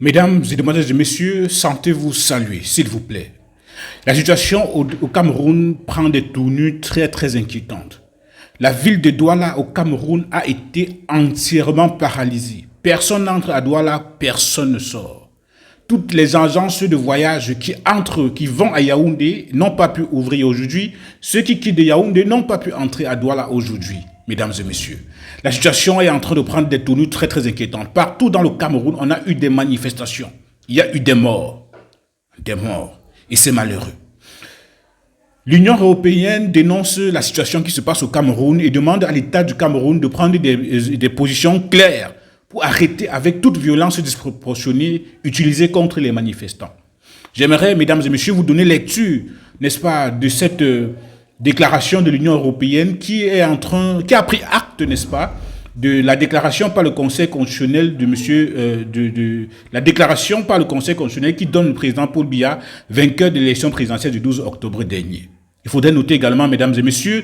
Mesdames et demoiselles et messieurs, sentez-vous saluer, s'il vous plaît. La situation au Cameroun prend des tournures très inquiétantes. La ville de Douala au Cameroun a été entièrement paralysée. Personne n'entre à Douala, personne ne sort. Toutes les agences de voyage qui vont à Yaoundé n'ont pas pu ouvrir aujourd'hui. Ceux qui quittent de Yaoundé n'ont pas pu entrer à Douala aujourd'hui, mesdames et messieurs. La situation est en train de prendre des tournures très inquiétantes. Partout dans le Cameroun, on a eu des manifestations. Il y a eu des morts. Et c'est malheureux. L'Union européenne dénonce la situation qui se passe au Cameroun et demande à l'État du Cameroun de prendre des positions claires pour arrêter avec toute violence disproportionnée utilisée contre les manifestants. J'aimerais, mesdames et messieurs, vous donner lecture, n'est-ce pas, de cette déclaration de l'Union européenne qui a pris acte, n'est-ce pas, de la déclaration par le Conseil constitutionnel la déclaration par le Conseil constitutionnel qui donne le président Paul Biya vainqueur de l'élection présidentielle du 12 octobre dernier. Il faudrait noter également, mesdames et messieurs,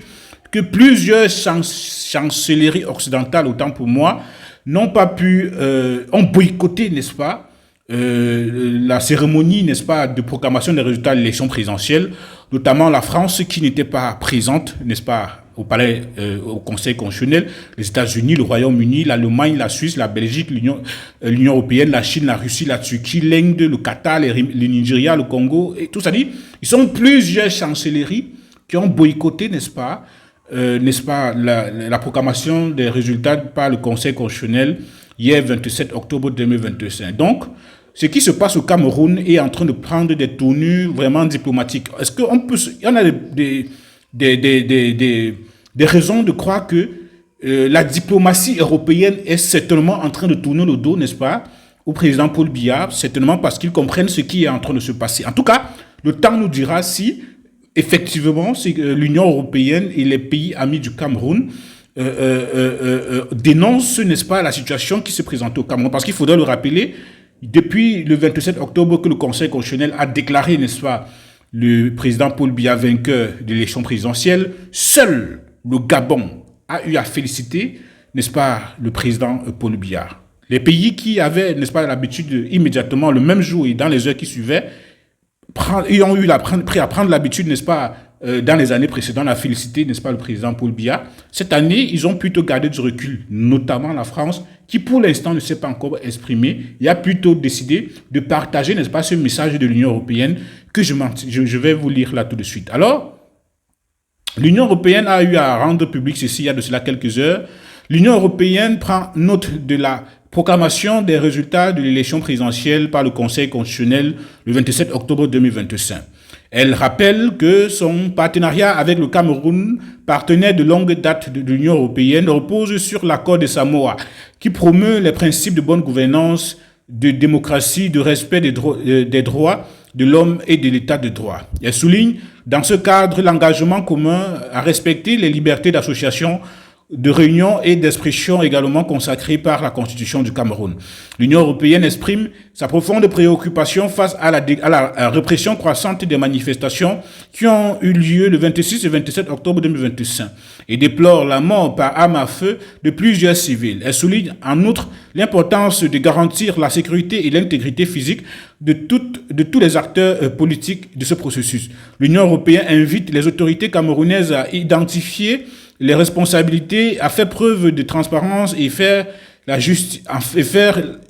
que plusieurs chancelleries occidentales, autant pour moi, ont boycotté, n'est-ce pas, la cérémonie, n'est-ce pas, de proclamation des résultats de l'élection présidentielle, notamment la France qui n'était pas présente, n'est-ce pas, au palais, au Conseil constitutionnel, les États-Unis, le Royaume-Uni, l'Allemagne, la Suisse, la Belgique, l'Union européenne, la Chine, la Russie, la Turquie, l'Inde, le Qatar, le Nigeria, le Congo, et tout ça dit, ils sont plusieurs chancelleries qui ont boycotté, n'est-ce pas, la proclamation des résultats par le Conseil constitutionnel hier 27 octobre 2025. Donc, ce qui se passe au Cameroun est en train de prendre des tournures vraiment diplomatiques. Est-ce il y en a des raisons de croire que la diplomatie européenne est certainement en train de tourner le dos, n'est-ce pas, au président Paul Biya, certainement parce qu'ils comprennent ce qui est en train de se passer. En tout cas, le temps nous dira si, effectivement, l'Union européenne et les pays amis du Cameroun dénoncent, n'est-ce pas, la situation qui se présente au Cameroun. Parce qu'il faudrait le rappeler, depuis le 27 octobre que le Conseil constitutionnel a déclaré, n'est-ce pas, le président Paul Biya vainqueur de l'élection présidentielle, seul le Gabon a eu à féliciter, n'est-ce pas, le président Paul Biya. Les qui avaient, n'est-ce pas, l'habitude immédiatement, le même jour et dans les heures qui suivaient, ils ont pris à prendre l'habitude, n'est-ce pas, dans les années précédentes, à féliciter, n'est-ce pas, le président Paul Biya. Cette année, ils ont plutôt gardé du recul, notamment la France, qui pour l'instant ne s'est pas encore exprimée. Il a plutôt décidé de partager, n'est-ce pas, ce message de l'Union européenne que je vais vous lire là tout de suite. Alors, l'Union européenne a eu à rendre public ceci il y a de cela quelques heures. L'Union européenne prend note de la proclamation des résultats de l'élection présidentielle par le Conseil constitutionnel le 27 octobre 2025. Elle rappelle que son partenariat avec le Cameroun, partenaire de longue date de l'Union européenne, repose sur l'accord de Samoa, qui promeut les principes de bonne gouvernance, de démocratie, de respect des droits de l'homme et de l'état de droit. Elle souligne, dans ce cadre, l'engagement commun à respecter les libertés d'association, de réunion et d'expression également consacrées par la Constitution du Cameroun. L'Union européenne exprime sa profonde préoccupation face à la répression croissante des manifestations qui ont eu lieu le 26 et 27 octobre 2025 et déplore la mort par arme à feu de plusieurs civils. Elle souligne en outre l'importance de garantir la sécurité et l'intégrité physique de tous les acteurs politiques de ce processus. L'Union européenne invite les autorités camerounaises à identifier les responsabilités, à faire preuve de transparence et faire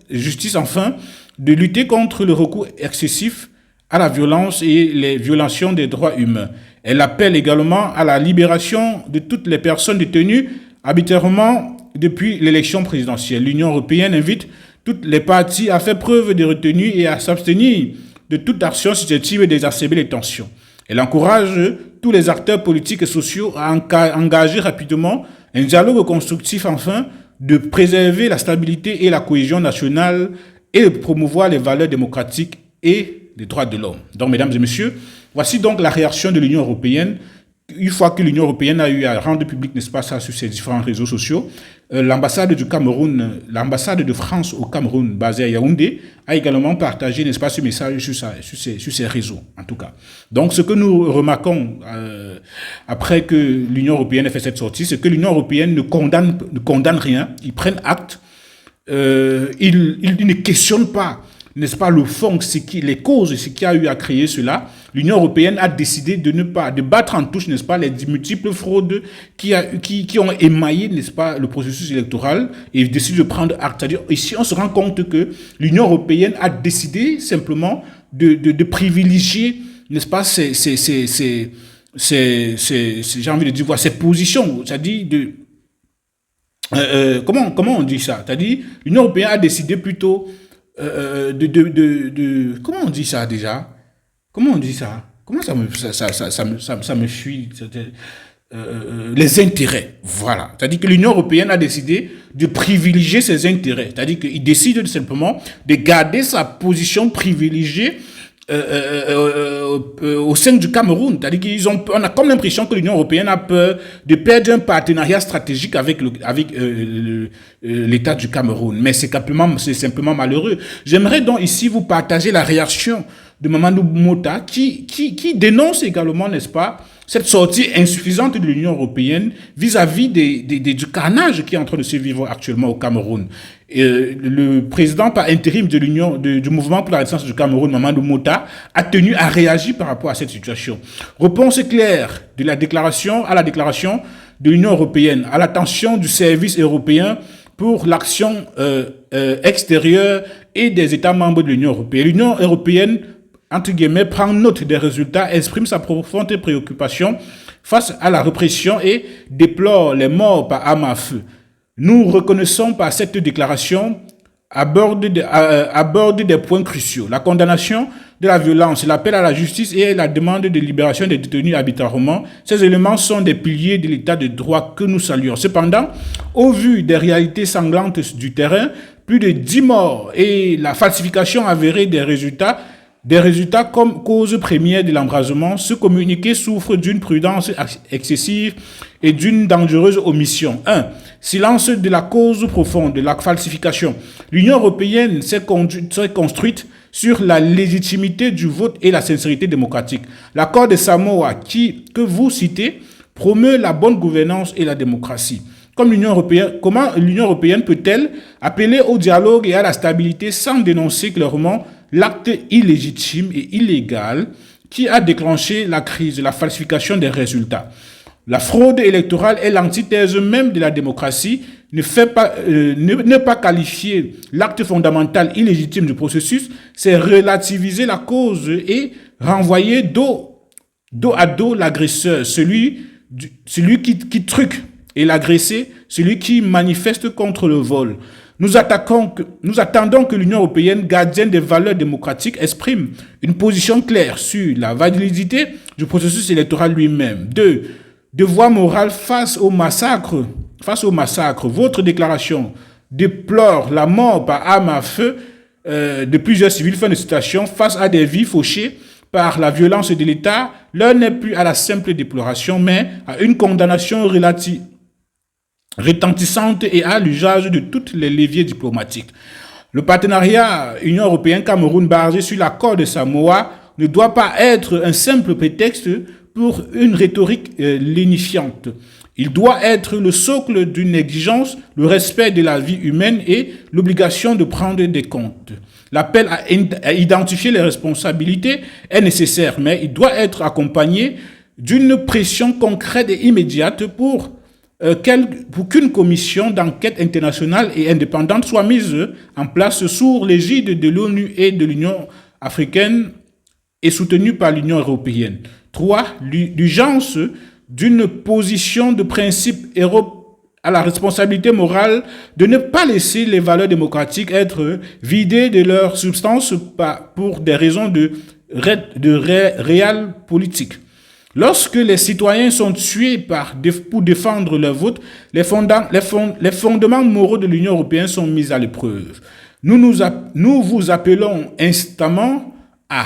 justice enfin, de lutter contre le recours excessif à la violence et les violations des droits humains. Elle appelle également à la libération de toutes les personnes détenues arbitrairement depuis l'élection présidentielle. L'Union européenne invite toutes les parties à faire preuve de retenue et à s'abstenir de toute action susceptible d'exacerber les tensions. Elle encourage tous les acteurs politiques et sociaux à engager rapidement un dialogue constructif afin de préserver la stabilité et la cohésion nationale et de promouvoir les valeurs démocratiques et les droits de l'homme. Donc, mesdames et messieurs, voici donc la réaction de l'Union européenne. Une fois que l'Union européenne a eu à rendre public, n'est-ce pas, ça sur ses différents réseaux sociaux, l'ambassade du Cameroun, l'ambassade de France au Cameroun, basée à Yaoundé, a également partagé, n'est-ce pas, ce message sur ses réseaux, en tout cas. Donc, ce que nous remarquons après que l'Union européenne ait fait cette sortie, c'est que l'Union européenne ne condamne rien, ils prennent acte, ils ne questionnent pas, n'est-ce pas, le fond, les causes, ce qui a eu à créer cela, l'Union européenne a décidé de battre en touche, n'est-ce pas, les multiples fraudes qui ont émaillé, n'est-ce pas, le processus électoral et décidé de prendre acte. C'est-à-dire, ici, on se rend compte que l'Union européenne a décidé simplement de privilégier, n'est-ce pas, j'ai envie de dire, voilà, ces positions, c'est-à-dire comment on dit ça? C'est-à-dire, l'Union européenne a décidé plutôt comment on dit ça déjà? Comment on dit ça? Comment ça me fuit? Les intérêts, voilà. C'est-à-dire que l'Union européenne a décidé de privilégier ses intérêts. C'est-à-dire qu'il décide simplement de garder sa position privilégiée au sein du Cameroun. C'est-à-dire on a comme l'impression que l'Union européenne a peur de perdre un partenariat stratégique avec l'État du Cameroun. Mais c'est simplement malheureux. J'aimerais donc ici vous partager la réaction de Mamadou Mota qui dénonce également, n'est-ce pas, cette sortie insuffisante de l'Union européenne vis-à-vis du carnage qui est en train de se vivre actuellement au Cameroun. Le président par intérim du mouvement pour la résistance du Cameroun, Mamadou Mota, a tenu à réagir par rapport à cette situation. Réponse claire à la déclaration de l'Union européenne, à l'attention du service européen pour l'action extérieure et des États membres de l'Union européenne. L'Union européenne, entre guillemets, prend note des résultats, exprime sa profonde préoccupation face à la répression et déplore les morts par arme à feu. Nous reconnaissons par cette déclaration aborde des points cruciaux. La condamnation de la violence, l'appel à la justice et la demande de libération des détenus arbitrairement. Ces éléments sont des piliers de l'état de droit que nous saluons. Cependant, au vu des réalités sanglantes du terrain, plus de 10 morts et la falsification avérée des résultats comme cause première de l'embrasement, ce communiqué souffre d'une prudence excessive et d'une dangereuse omission. 1. Silence de la cause profonde de la falsification. L'Union européenne s'est construite sur la légitimité du vote et la sincérité démocratique. L'accord de Samoa, que vous citez, promeut la bonne gouvernance et la démocratie. Comment l'Union européenne peut-elle appeler au dialogue et à la stabilité sans dénoncer clairement l'acte illégitime et illégal qui a déclenché la crise, la falsification des résultats? La fraude électorale est l'antithèse même de la démocratie. Ne pas qualifier l'acte fondamental illégitime du processus, c'est relativiser la cause et renvoyer dos à dos l'agresseur, celui qui truque, et l'agressé, celui qui manifeste contre le vol. Nous attendons que l'Union européenne, gardienne des valeurs démocratiques, exprime une position claire sur la validité du processus électoral lui-même. 2. Devoir moral face au massacre. Votre déclaration déplore la mort par arme à feu de plusieurs civils, fin de citation, face à des vies fauchées par la violence de l'État. L'heure n'est plus à la simple déploration, mais à une condamnation retentissante et à l'usage de tous les leviers diplomatiques. Le partenariat Union européenne-Cameroun basé sur l'accord de Samoa ne doit pas être un simple prétexte pour une rhétorique lénifiante. Il doit être le socle d'une exigence, le respect de la vie humaine et l'obligation de prendre des comptes. L'appel à identifier les responsabilités est nécessaire, mais il doit être accompagné d'une pression concrète et immédiate pour qu'une commission d'enquête internationale et indépendante soit mise en place sous l'égide de l'ONU et de l'Union africaine et soutenue par l'Union européenne. 3. L'urgence d'une position de principe à la responsabilité morale de ne pas laisser les valeurs démocratiques être vidées de leur substance pour des raisons de réel politique. Lorsque les citoyens sont tués pour défendre leur vote, les fondements moraux de l'Union européenne sont mis à l'épreuve. Nous vous appelons instamment à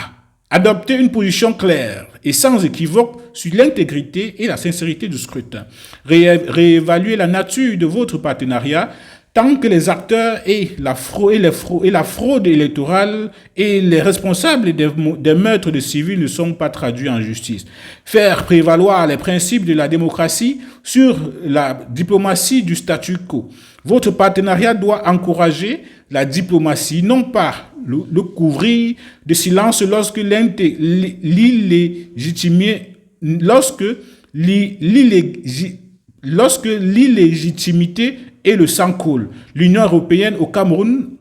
adopter une position claire et sans équivoque sur l'intégrité et la sincérité du scrutin. Réévaluer la nature de votre partenariat tant que les acteurs et la fraude électorale et les responsables des meurtres de civils ne sont pas traduits en justice. Faire prévaloir les principes de la démocratie sur la diplomatie du statu quo. Votre partenariat doit encourager la diplomatie, non pas le couvrir de silence lorsque l'illégitimité et le sang coule. L'Union européenne au Cameroun,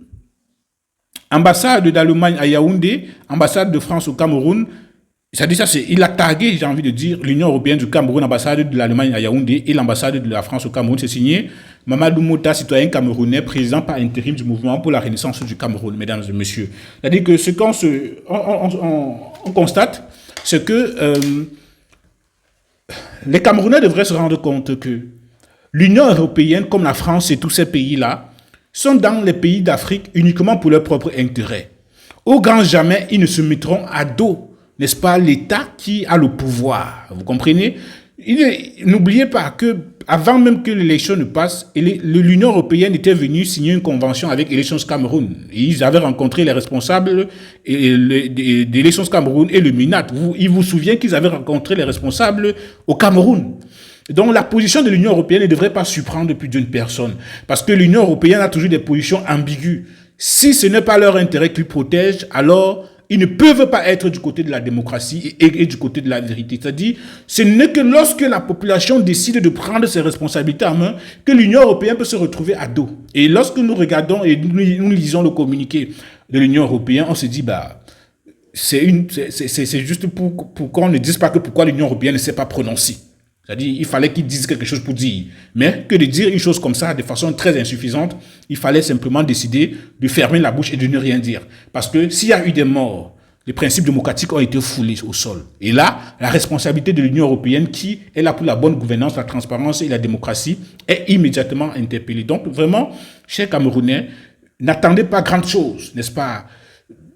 ambassade d'Allemagne à Yaoundé, ambassade de France au Cameroun, il a tagué, j'ai envie de dire, l'Union européenne du Cameroun, ambassade de l'Allemagne à Yaoundé et l'ambassade de la France au Cameroun. C'est signé Mamadou Mota, citoyen camerounais, président par intérim du mouvement pour la renaissance du Cameroun, mesdames et messieurs. C'est-à-dire que ce qu'on constate, c'est que les Camerounais devraient se rendre compte que l'Union européenne, comme la France et tous ces pays-là, sont dans les pays d'Afrique uniquement pour leur propre intérêt. Au grand jamais, ils ne se mettront à dos, n'est-ce pas, l'État qui a le pouvoir. Vous comprenez? N'oubliez pas que avant même que l'élection ne passe, l'Union européenne était venue signer une convention avec Elections Cameroun. Ils avaient rencontré les responsables d'Elections Cameroun et le MINAT. Il vous souvient qu'ils avaient rencontré les responsables au Cameroun. Donc la position de l'Union européenne ne devrait pas surprendre plus d'une personne. Parce que l'Union européenne a toujours des positions ambiguës. Si ce n'est pas leur intérêt qu'ils protègent, alors ils ne peuvent pas être du côté de la démocratie et du côté de la vérité. C'est-à-dire, ce n'est que lorsque la population décide de prendre ses responsabilités en main que l'Union européenne peut se retrouver à dos. Et lorsque nous regardons et nous lisons le communiqué de l'Union européenne, on se dit, c'est juste pour qu'on ne dise pas que pourquoi l'Union européenne ne s'est pas prononcée. C'est-à-dire, il fallait qu'ils disent quelque chose pour dire. Mais que de dire une chose comme ça de façon très insuffisante, il fallait simplement décider de fermer la bouche et de ne rien dire. Parce que s'il y a eu des morts, les principes démocratiques ont été foulés au sol. Et là, la responsabilité de l'Union européenne, qui est là pour la bonne gouvernance, la transparence et la démocratie, est immédiatement interpellée. Donc, vraiment, chers Camerounais, n'attendez pas grande chose, n'est-ce pas,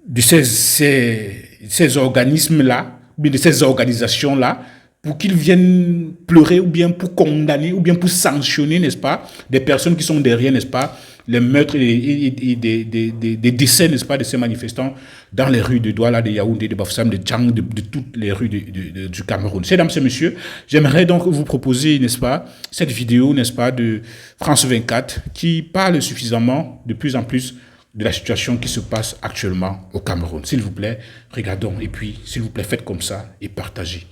de ces organismes-là, ou bien de ces organisations-là, pour qu'ils viennent pleurer ou bien pour condamner ou bien pour sanctionner, n'est-ce pas, des personnes qui sont derrière, n'est-ce pas, les meurtres et des décès, n'est-ce pas, de ces manifestants dans les rues de Douala, de Yaoundé, de Bafoussam, de Djang, de toutes les rues du Cameroun. Mesdames et messieurs, j'aimerais donc vous proposer, n'est-ce pas, cette vidéo, n'est-ce pas, de France 24 qui parle suffisamment, de plus en plus, de la situation qui se passe actuellement au Cameroun. S'il vous plaît, regardons et puis, s'il vous plaît, faites comme ça et partagez.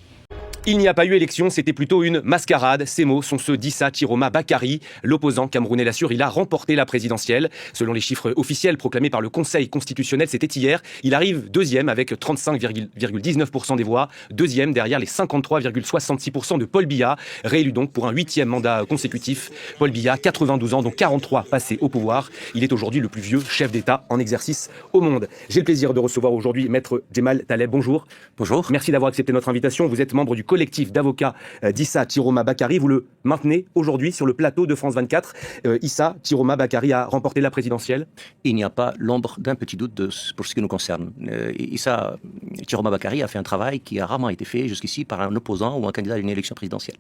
Il n'y a pas eu élection, c'était plutôt une mascarade. Ces mots sont ceux d'Issa Chiroma Bakary. L'opposant camerounais l'assure, il a remporté la présidentielle. Selon les chiffres officiels proclamés par le Conseil constitutionnel, c'était hier. Il arrive deuxième avec 35,19% des voix. Deuxième derrière les 53,66% de Paul Biya. Réélu donc pour un 8e mandat consécutif. Paul Biya, 92 ans, dont 43 passés au pouvoir. Il est aujourd'hui le plus vieux chef d'État en exercice au monde. J'ai le plaisir de recevoir aujourd'hui Maître Djemal Taleb. Bonjour. Bonjour. Merci d'avoir accepté notre invitation. Vous êtes membre du collectif d'avocats d'Issa Chiroma Bakary. Vous le maintenez aujourd'hui sur le plateau de France 24. Issa Chiroma Bakary a remporté la présidentielle. Il n'y a pas l'ombre d'un petit doute pour ce qui nous concerne. Issa Chiroma Bakary a fait un travail qui a rarement été fait jusqu'ici par un opposant ou un candidat à une élection présidentielle.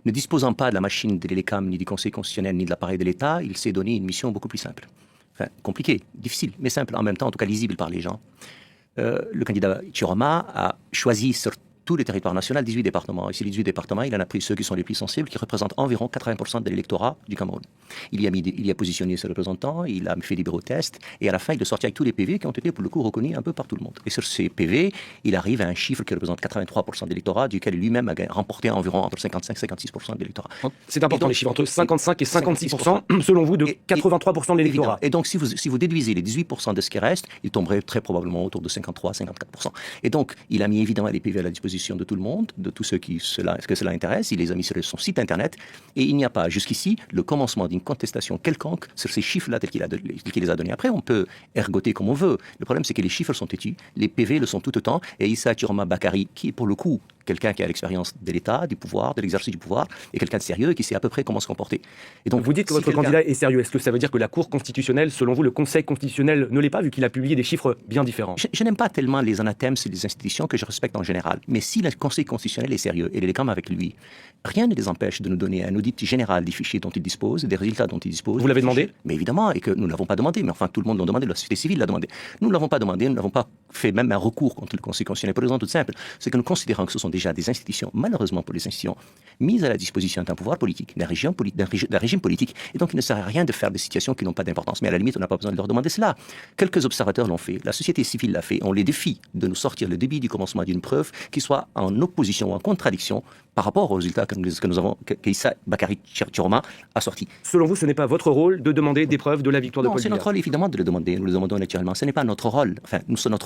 Ne disposant pas de la machine de l'ELECAM, ni du Conseil constitutionnel, ni de l'appareil de l'État, il s'est donné une mission beaucoup plus simple. Enfin, compliquée, difficile, mais simple en même temps, en tout cas lisible par les gens. Le candidat Chiroma a choisi sur tous les territoires nationaux, 18 départements. Ici, les 18 départements, il en a pris ceux qui sont les plus sensibles, qui représentent environ 80% de l'électorat du Cameroun. Il y a positionné ses représentants, il a fait des bureaux tests, et à la fin, il est sorti avec tous les PV qui ont été, pour le coup, reconnus un peu par tout le monde. Et sur ces PV, il arrive à un chiffre qui représente 83% de l'électorat, duquel lui-même a remporté environ entre 55 et 56% de l'électorat. C'est important, donc, les chiffres, entre 55 et 56%, selon vous, de 83% de l'électorat. Et donc, si vous déduisez les 18% de ce qui reste, il tomberait très probablement autour de 53-54%. Et donc, il a mis évidemment les PV à la disposition de tout le monde, de tous ceux que cela intéresse. Il les a mis sur son site internet et il n'y a pas jusqu'ici le commencement d'une contestation quelconque sur ces chiffres-là tels qu'il les a donnés. Après, on peut ergoter comme on veut. Le problème, c'est que les chiffres sont têtus, les PV le sont tout autant, et Issa Chiroma Bakary, qui est pour le coup quelqu'un qui a l'expérience de l'État, du pouvoir, de l'exercice du pouvoir, et quelqu'un de sérieux et qui sait à peu près comment se comporter. Et donc, vous dites que votre candidat est sérieux. Est-ce que ça veut dire que la Cour constitutionnelle, selon vous, le Conseil constitutionnel ne l'est pas, vu qu'il a publié des chiffres bien différents? Je n'aime pas tellement les anathèmes sur les institutions que je respecte en général. Mais si le Conseil constitutionnel est sérieux et l'ELECAM avec lui, rien ne les empêche de nous donner un audit général des fichiers dont ils disposent, des résultats dont ils disposent. Vous l'avez demandé? Mais évidemment, et que nous ne l'avons pas demandé. Mais enfin, tout le monde l'a demandé, la société civile l'a demandé. Nous ne l'avons pas demandé, nous n'avons pas fait même un recours contre le Conseil constitutionnel pour une raison toute simple. C'est que nous considérons que ce sont déjà des institutions, malheureusement pour les institutions, mises à la disposition d'un pouvoir politique, d'un régime politique. Et donc, il ne sert à rien de faire des situations qui n'ont pas d'importance. Mais à la limite, on n'a pas besoin de leur demander cela. Quelques observateurs l'ont fait, la société civile l'a fait. On les défie de nous sortir le début du commencement d'une preuve qui soit en opposition ou en contradiction par rapport aux résultats que nous avons, qu'Issa Bakary Chiroma a sortis. Selon vous, ce n'est pas votre rôle de demander des preuves de la victoire de Paul Non, c'est Biya? notre rôle évidemment de le demander. Nous le demandons naturellement. Ce n'est pas notre rôle. Enfin,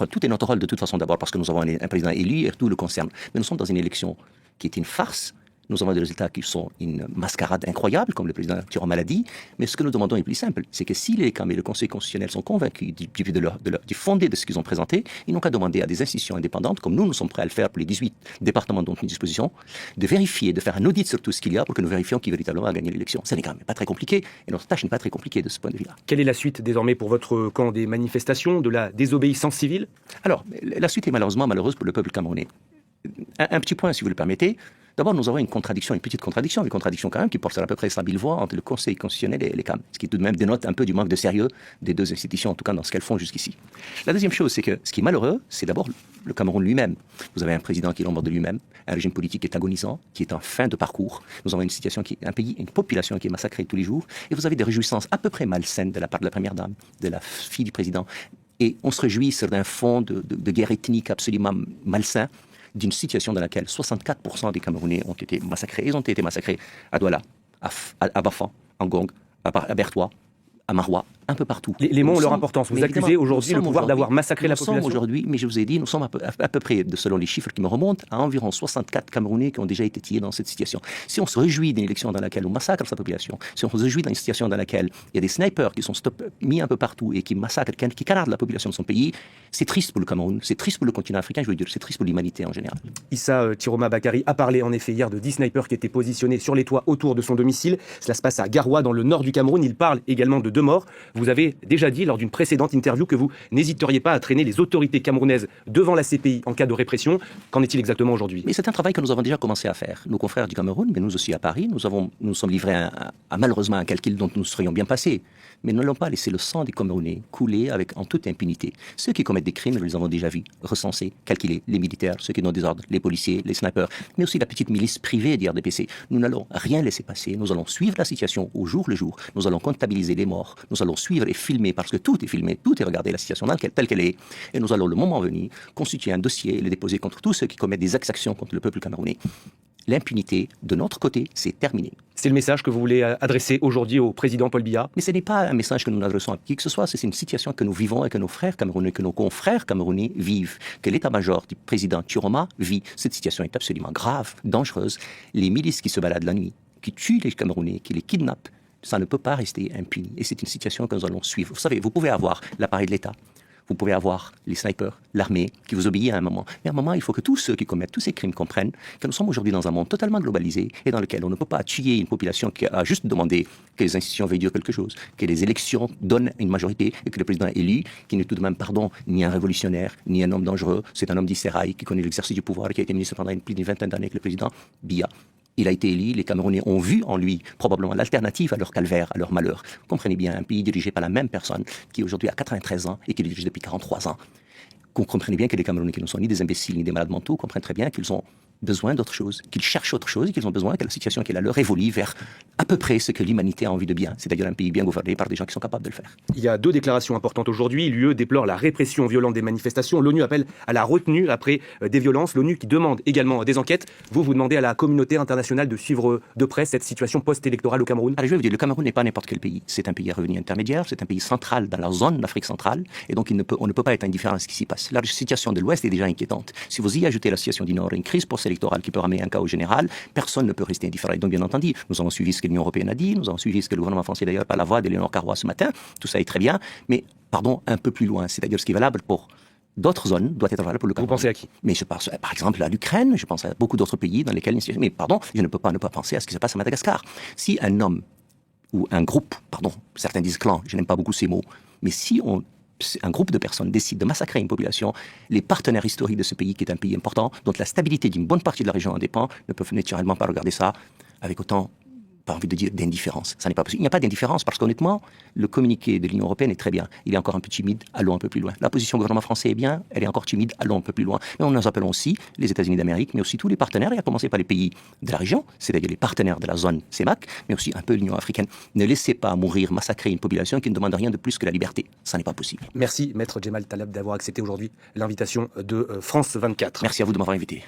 tout est notre rôle de toute façon d'abord parce que nous avons un président élu et tout le concerne. Mais nous sommes dans une élection qui est une farce. Nous avons des résultats qui sont une mascarade incroyable, comme le président Chiroma l'a dit. Mais ce que nous demandons est plus simple. C'est que si les CAM et le Conseil constitutionnel sont convaincus du fondé de ce qu'ils ont présenté, ils n'ont qu'à demander à des institutions indépendantes, comme nous sommes prêts à le faire pour les 18 départements dont nous disposons, de vérifier, de faire un audit sur tout ce qu'il y a pour que nous vérifions qui véritablement a gagné l'élection. Ce n'est quand même pas très compliqué. Et notre tâche n'est pas très compliquée de ce point de vue-là. Quelle est la suite désormais pour votre camp des manifestations, de la désobéissance civile? Alors, la suite est malheureusement malheureuse pour le peuple camerounais. Un petit point, si vous le permettez. D'abord, nous avons une petite contradiction quand même, qui porte sur à peu près 100 000 voix entre le Conseil constitutionnel et les CAM, ce qui tout de même dénote un peu du manque de sérieux des deux institutions, en tout cas dans ce qu'elles font jusqu'ici. La deuxième chose, c'est que ce qui est malheureux, c'est d'abord le Cameroun lui-même. Vous avez un président qui est l'ombre de lui-même, un régime politique qui est agonisant, qui est en fin de parcours. Nous avons un pays, une population qui est massacrée tous les jours, et vous avez des réjouissances à peu près malsaines de la part de la première dame, de la fille du président. Et on se réjouit sur un fond de guerre ethnique absolument malsain, d'une situation dans laquelle 64% des Camerounais ont été massacrés. Ils ont été massacrés à Douala, à Bafan, à Ngong, à Bertoua, à Maroua, un peu partout. Les mots ont leur importance. Vous accusez aujourd'hui le pouvoir d'avoir massacré la population? Nous sommes aujourd'hui, mais je vous ai dit, nous sommes à peu près, selon les chiffres qui me remontent, à environ 64 Camerounais qui ont déjà été tués dans cette situation. Si on se réjouit d'une élection dans laquelle on massacre sa population, si on se réjouit d'une situation dans laquelle il y a des snipers qui sont mis un peu partout et qui massacrent, qui canardent la population de son pays, c'est triste pour le Cameroun, c'est triste pour le continent africain, je veux dire, c'est triste pour l'humanité en général. Issa Chiroma Bakary a parlé en effet hier de 10 snipers qui étaient positionnés sur les toits autour de son domicile. Cela se passe à Garoua, dans le nord du Cameroun. Il parle également de 2 morts. Vous avez déjà dit lors d'une précédente interview que vous n'hésiteriez pas à traîner les autorités camerounaises devant la CPI en cas de répression. Qu'en est-il exactement aujourd'hui? Mais c'est un travail que nous avons déjà commencé à faire. Nos confrères du Cameroun, mais nous aussi à Paris, nous sommes livrés à malheureusement un calcul dont nous serions bien passés. Mais nous n'allons pas laisser le sang des Camerounais couler en toute impunité. Ceux qui commettent des crimes, nous les avons déjà vus, recensés, calculés, les militaires, ceux qui donnent des ordres, les policiers, les snipers, mais aussi la petite milice privée d'IRDPC. Nous n'allons rien laisser passer. Nous allons suivre la situation au jour le jour. Nous allons comptabiliser les morts. Nous allons suivre et filmer, parce que tout est filmé, tout est regardé, la situation telle qu'elle est. Et nous allons, le moment venu, constituer un dossier et le déposer contre tous ceux qui commettent des exactions contre le peuple camerounais. L'impunité, de notre côté, c'est terminé. C'est le message que vous voulez adresser aujourd'hui au président Paul Biya? Mais ce n'est pas un message que nous adressons à qui que ce soit, c'est une situation que nous vivons et que nos frères camerounais, que nos confrères camerounais vivent, que l'état-major du président Chiroma vit. Cette situation est absolument grave, dangereuse. Les milices qui se baladent la nuit, qui tuent les Camerounais, qui les kidnappent, ça ne peut pas rester impuni. Et c'est une situation que nous allons suivre. Vous savez, vous pouvez avoir l'appareil de l'État, vous pouvez avoir les snipers, l'armée, qui vous obéit à un moment. Mais à un moment, il faut que tous ceux qui commettent tous ces crimes comprennent que nous sommes aujourd'hui dans un monde totalement globalisé et dans lequel on ne peut pas tuer une population qui a juste demandé que les institutions veuillent dire quelque chose, que les élections donnent une majorité et que le président élu, qui n'est tout de même, ni un révolutionnaire, ni un homme dangereux, c'est un homme d'Israël qui connaît l'exercice du pouvoir et qui a été ministre pendant plus d'une vingtaine d'années avec le président Biya. Il a été élu, les Camerounais ont vu en lui probablement l'alternative à leur calvaire, à leur malheur. Vous comprenez bien, un pays dirigé par la même personne qui aujourd'hui a 93 ans et qui le dirige depuis 43 ans. Vous comprenez bien que les Camerounais qui ne sont ni des imbéciles ni des malades mentaux comprennent très bien qu'ils ont besoin d'autre chose, qu'ils cherchent autre chose et qu'ils ont besoin que la situation qui est la leur évolue vers à peu près ce que l'humanité a envie de bien, c'est-à-dire un pays bien gouverné par des gens qui sont capables de le faire. Il y a 2 déclarations importantes aujourd'hui. L'UE déplore la répression violente des manifestations. L'ONU appelle à la retenue après des violences. L'ONU qui demande également des enquêtes. Vous demandez à la communauté internationale de suivre de près cette situation post-électorale au Cameroun? Alors, je vais vous dire, le Cameroun n'est pas n'importe quel pays. C'est un pays à revenu intermédiaire, c'est un pays central dans la zone d'Afrique centrale, et donc on ne peut pas être indifférent à ce qui s'y passe. La situation de l'Ouest est déjà inquiétante. Si vous y ajoutez la situation du Nord, une crise post-électorale qui peut ramener un chaos général, personne ne peut rester indifférent. Et donc, bien entendu, nous avons suivi ce que l'Union européenne a dit, nous avons suivi ce que le gouvernement français, d'ailleurs, par la voix d'Éléonore Carrois ce matin. Tout ça est très bien, mais, un peu plus loin. C'est-à-dire ce qui est valable pour d'autres zones doit être valable pour le Cameroun. Vous pensez à qui? Mais je pense, par exemple, à l'Ukraine, je pense à beaucoup d'autres pays dans lesquels... Mais je ne peux pas ne pas penser à ce qui se passe à Madagascar. Si un homme ou un groupe, certains disent clan, je n'aime pas beaucoup ces mots, mais si un groupe de personnes décide de massacrer une population, les partenaires historiques de ce pays, qui est un pays important, dont la stabilité d'une bonne partie de la région en dépend, ne peuvent naturellement pas regarder ça avec autant pas envie de dire d'indifférence. Ça n'est pas possible. Il n'y a pas d'indifférence parce qu'honnêtement, le communiqué de l'Union européenne est très bien. Il est encore un peu timide, allons un peu plus loin. La position du gouvernement français est bien, elle est encore timide, allons un peu plus loin. Mais nous appelons aussi les États-Unis d'Amérique, mais aussi tous les partenaires, et à commencer par les pays de la région, c'est-à-dire les partenaires de la zone CEMAC, mais aussi un peu l'Union africaine. Ne laissez pas mourir, massacrer une population qui ne demande rien de plus que la liberté. Ça n'est pas possible. Merci, Maître Djemal Taleb, d'avoir accepté aujourd'hui l'invitation de France 24. Merci à vous de m'avoir invité.